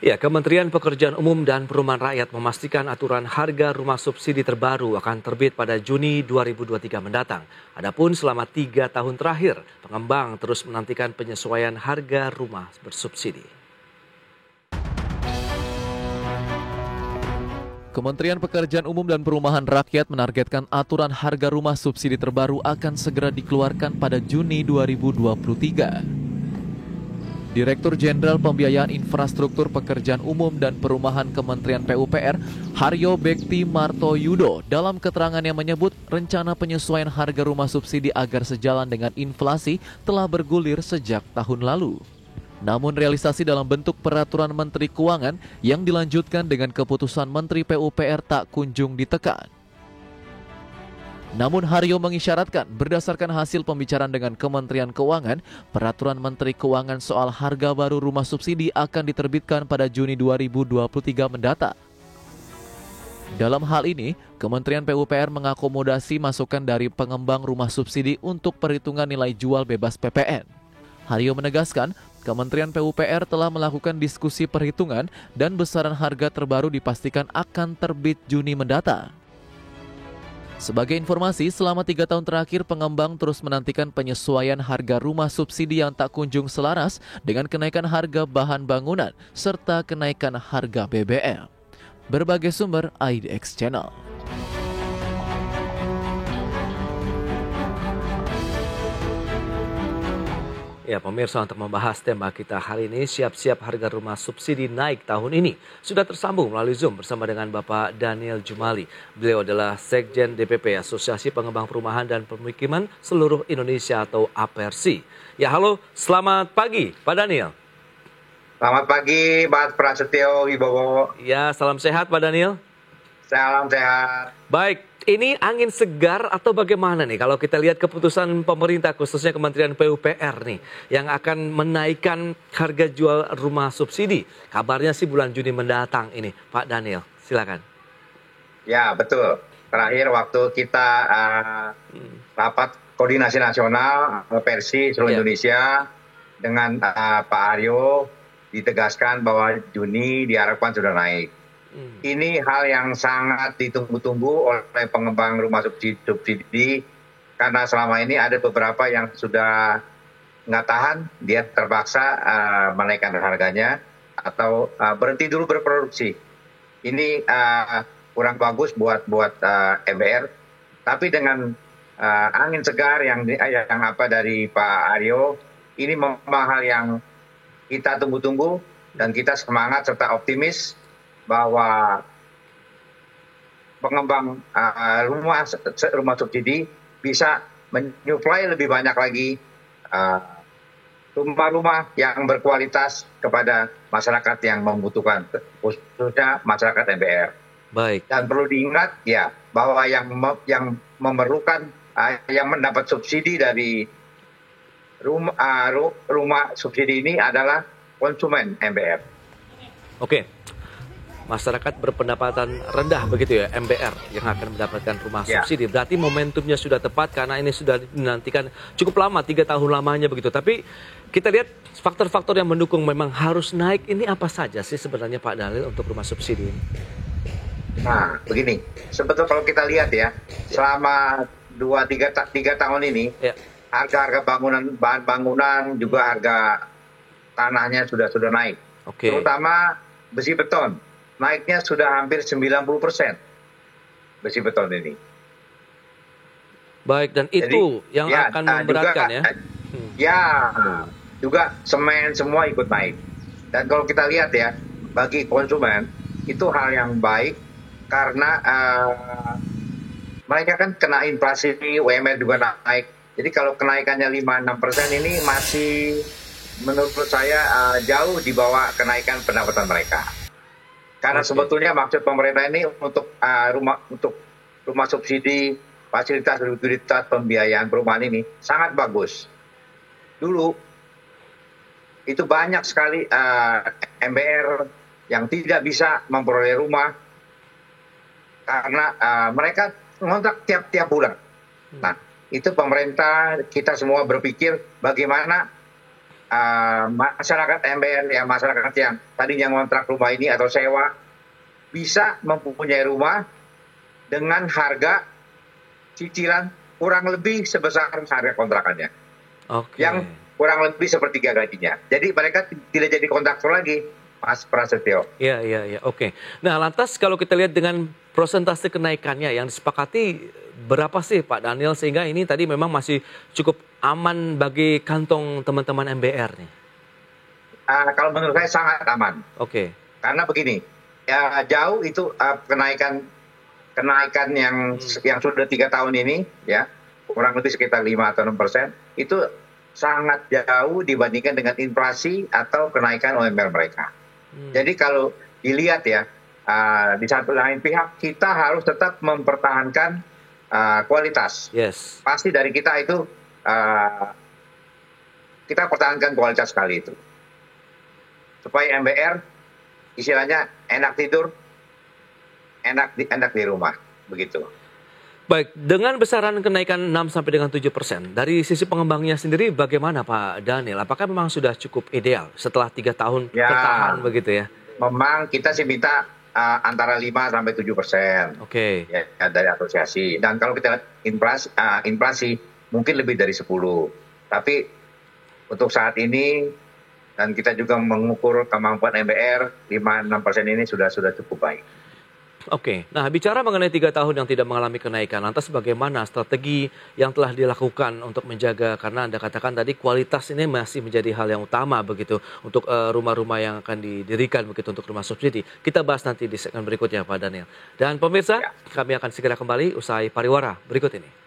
Ya, Kementerian Pekerjaan Umum dan Perumahan Rakyat memastikan aturan harga rumah subsidi terbaru akan terbit pada Juni 2023 mendatang. Adapun selama 3 tahun terakhir, pengembang terus menantikan penyesuaian harga rumah bersubsidi. Kementerian Pekerjaan Umum dan Perumahan Rakyat menargetkan aturan harga rumah subsidi terbaru akan segera dikeluarkan pada Juni 2023. Direktur Jenderal Pembiayaan Infrastruktur Pekerjaan Umum dan Perumahan Kementerian PUPR, Haryo Bekti Martoyudo, dalam keterangannya menyebut rencana penyesuaian harga rumah subsidi agar sejalan dengan inflasi telah bergulir sejak tahun lalu. Namun realisasi dalam bentuk peraturan Menteri Keuangan yang dilanjutkan dengan keputusan Menteri PUPR tak kunjung ditekan. Namun Haryo mengisyaratkan berdasarkan hasil pembicaraan dengan Kementerian Keuangan, peraturan Menteri Keuangan soal harga baru rumah subsidi akan diterbitkan pada Juni 2023 mendatang. Dalam hal ini, Kementerian PUPR mengakomodasi masukan dari pengembang rumah subsidi untuk perhitungan nilai jual bebas PPN. Haryo menegaskan, Kementerian PUPR telah melakukan diskusi perhitungan dan besaran harga terbaru dipastikan akan terbit Juni mendatang. Sebagai informasi, selama 3 tahun terakhir pengembang terus menantikan penyesuaian harga rumah subsidi yang tak kunjung selaras dengan kenaikan harga bahan bangunan serta kenaikan harga BBM. Berbagai sumber IDX Channel. Ya, pemirsa, untuk membahas tema kita hari ini, siap-siap harga rumah subsidi naik tahun ini. Sudah tersambung melalui Zoom bersama dengan Bapak Daniel Jumali. Beliau adalah Sekjen DPP Asosiasi Pengembang Perumahan dan Pemukiman Seluruh Indonesia atau APERSI. Ya, halo, selamat pagi Pak Daniel. Selamat pagi, Mas Prasetyo Wibowo. Ya, salam sehat Pak Daniel. Salam sehat. Baik, ini angin segar atau bagaimana nih kalau kita lihat keputusan pemerintah khususnya Kementerian PUPR nih yang akan menaikkan harga jual rumah subsidi. Kabarnya sih bulan Juni mendatang ini, Pak Daniel. Silakan. Ya, betul. Terakhir waktu kita rapat koordinasi nasional Persi seluruh Indonesia dengan Pak Aryo ditegaskan bahwa Juni diharapkan sudah naik. Ini hal yang sangat ditunggu-tunggu oleh pengembang rumah subsidi karena selama ini ada beberapa yang sudah nggak tahan, dia terpaksa menaikkan harganya atau berhenti dulu berproduksi. Ini kurang bagus buat MBR. Tapi dengan angin segar yang dari Pak Aryo, ini memang hal yang kita tunggu-tunggu dan kita semangat serta optimis bahwa pengembang rumah subsidi bisa menyuplai lebih banyak lagi rumah-rumah yang berkualitas kepada masyarakat yang membutuhkan, khususnya masyarakat MBR. Baik. Dan perlu diingat ya bahwa yang memerlukan yang mendapat subsidi dari rumah subsidi ini adalah konsumen MBR. Oke. Masyarakat berpendapatan rendah begitu ya, MBR yang akan mendapatkan rumah subsidi. Berarti momentumnya sudah tepat karena ini sudah dinantikan cukup lama, 3 tahun lamanya begitu. Tapi kita lihat faktor-faktor yang mendukung memang harus naik ini apa saja sih sebenarnya Pak Daniel untuk rumah subsidi ini? Nah, begini, sebetulnya kalau kita lihat ya, selama 2-3 tahun ini, harga-harga bahan bangunan juga harga tanahnya sudah naik. Terutama besi beton. Naiknya sudah hampir 90% besi beton ini. Baik, dan itu yang akan memberatkan juga, ya. Juga semen semua ikut naik. Dan kalau kita lihat ya, bagi konsumen itu hal yang baik karena mereka kan kena inflasi, UMR juga naik. Jadi kalau kenaikannya 5-6% ini masih menurut saya jauh di bawah kenaikan pendapatan mereka. Karena sebetulnya maksud pemerintah ini untuk rumah subsidi, fasilitas likuiditas pembiayaan perumahan ini sangat bagus. Dulu itu banyak sekali MBR yang tidak bisa memperoleh rumah karena mereka ngontrak tiap bulan. Nah, itu pemerintah kita semua berpikir bagaimana masyarakat MBR, ya masyarakat yang tadinya ngontrak rumah ini atau sewa, bisa mempunyai rumah dengan harga cicilan kurang lebih sebesar harga kontrakannya. Yang kurang lebih sepertiga gajinya. Jadi mereka tidak jadi kontraktor lagi, Mas Prasetyo. Iya. Oke. Nah, lantas kalau kita lihat dengan persentase kenaikannya yang disepakati berapa sih Pak Daniel, sehingga ini tadi memang masih cukup aman bagi kantong teman-teman MBR nih? Kalau menurut saya sangat aman. Oke. Karena begini, ya jauh itu kenaikan yang sudah 3 tahun ini, ya kurang lebih sekitar 5 atau 6%, itu sangat jauh dibandingkan dengan inflasi atau kenaikan UMR mereka. Jadi kalau dilihat ya, di satu lain pihak kita harus tetap mempertahankan kualitas. Yes. Pasti dari kita itu kita pertahankan kualitas sekali itu. Supaya MBR istilahnya enak tidur, enak di rumah, begitu. Baik, dengan besaran kenaikan 6 sampai dengan 7%, dari sisi pengembangnya sendiri bagaimana Pak Daniel? Apakah memang sudah cukup ideal setelah 3 tahun bertahan begitu ya? Memang kita sih minta antara 5 sampai 7%. Oke. Ya, dari asosiasi. Dan kalau kita lihat inflasi mungkin lebih dari 10. Tapi untuk saat ini dan kita juga mengukur kemampuan MBR 5-6% ini sudah cukup baik. Oke, nah bicara mengenai 3 tahun yang tidak mengalami kenaikan, lantas bagaimana strategi yang telah dilakukan untuk menjaga, karena Anda katakan tadi kualitas ini masih menjadi hal yang utama begitu untuk rumah-rumah yang akan didirikan begitu untuk rumah subsidi. Kita bahas nanti di segmen berikutnya Pak Daniel. Dan pemirsa, kami akan segera kembali usai pariwara berikut ini.